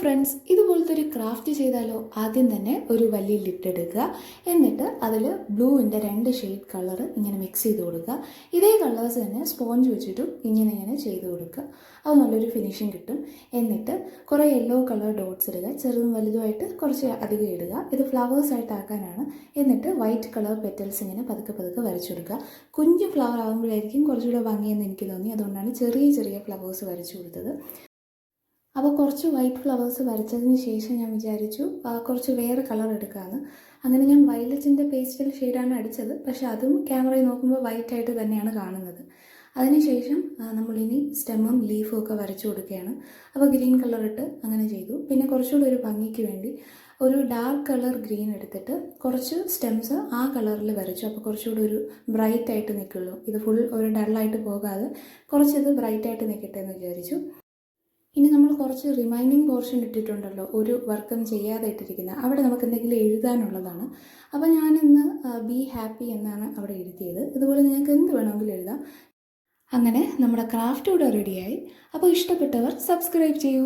Friends, ഇതുപോലത്തെ ഒരു craft ചെയ്താലോ? ആദ്യം തന്നെ ഒരു വലിയ ലിഡ് എടുക്കുക. എന്നിട്ട് അതിൽ ബ്ലൂവിൻ്റെ 2 ഷെയ്ഡ് കളർ ഇങ്ങനെ മിക്സ് ചെയ്ത് കൊടുക്കുക. ഇതേ കളേഴ്സ് തന്നെ സ്പോഞ്ച് വെച്ചിട്ടും ഇങ്ങനെ ചെയ്ത് കൊടുക്കുക. അത് നല്ലൊരു ഫിനിഷിങ് കിട്ടും. എന്നിട്ട് കുറേ യെല്ലോ കളർ ഡോട്ട്സ് ഇടുക. ചെറുതും വലുതുമായിട്ട് കുറച്ച് അധികം ഇടുക. ഇത് ഫ്ലവേഴ്സായിട്ട് ആക്കാനാണ്. എന്നിട്ട് വൈറ്റ് കളർ പെറ്റൽസ് ഇങ്ങനെ പതുക്കെ വരച്ചു കൊടുക്കുക. കുഞ്ഞു ഫ്ലവർ ആകുമ്പോഴായിരിക്കും കുറച്ചുകൂടെ ഭംഗിയെന്ന് എനിക്ക് തോന്നി. അതുകൊണ്ടാണ് ചെറിയ ഫ്ലവേഴ്സ് വരച്ചു കൊടുത്തത്. അപ്പോൾ കുറച്ച് വൈറ്റ് ഫ്ലവേഴ്സ് വരച്ചതിന് ശേഷം ഞാൻ വിചാരിച്ചു കുറച്ച് വേറെ കളർ എടുക്കാമെന്ന്. അങ്ങനെ ഞാൻ വയലറ്റിൻ്റെ പേസ്റ്റൽ ഷെയ്ഡാണ് അടിച്ചത്. പക്ഷേ അതും ക്യാമറയിൽ നോക്കുമ്പോൾ വൈറ്റായിട്ട് തന്നെയാണ് കാണുന്നത്. അതിനുശേഷം നമ്മളിനി സ്റ്റെമ്മും ലീഫും ഒക്കെ വരച്ചു കൊടുക്കുകയാണ്. അപ്പോൾ ഗ്രീൻ കളർ ഇട്ട് അങ്ങനെ ചെയ്തു. പിന്നെ കുറച്ചുകൂടി ഒരു ഭംഗിക്ക് വേണ്ടി ഒരു ഡാർക്ക് കളർ ഗ്രീൻ എടുത്തിട്ട് കുറച്ച് സ്റ്റെംസ് ആ കളറിൽ വരച്ചു. അപ്പോൾ കുറച്ചുകൂടി ഒരു ബ്രൈറ്റ് ആയിട്ട് നിൽക്കുള്ളൂ. ഇത് ഫുൾ ഒരു ഡള്ളായിട്ട് പോകാതെ കുറച്ചിത് ബ്രൈറ്റായിട്ട് നിൽക്കട്ടെ എന്ന് വിചാരിച്ചു. ഇനി നമ്മൾ കുറച്ച് റിമൈനിങ് പോർഷൻ ഇട്ടിട്ടുണ്ടല്ലോ, ഒരു വർക്കും ചെയ്യാതെ ഇട്ടിരിക്കുന്ന, അവിടെ നമുക്ക് എന്തെങ്കിലും എഴുതാനുള്ളതാണ്. അപ്പോൾ ഞാനിന്ന് ബി ഹാപ്പി എന്നാണ് അവിടെ എഴുതിയത്. ഇതുപോലെ നിങ്ങൾക്ക് എന്ത് വേണമെങ്കിലും എഴുതാം. അങ്ങനെ നമ്മുടെ ക്രാഫ്റ്റ് ഇവിടെ റെഡിയായി. അപ്പോൾ ഇഷ്ടപ്പെട്ടവർ സബ്സ്ക്രൈബ് ചെയ്യൂ.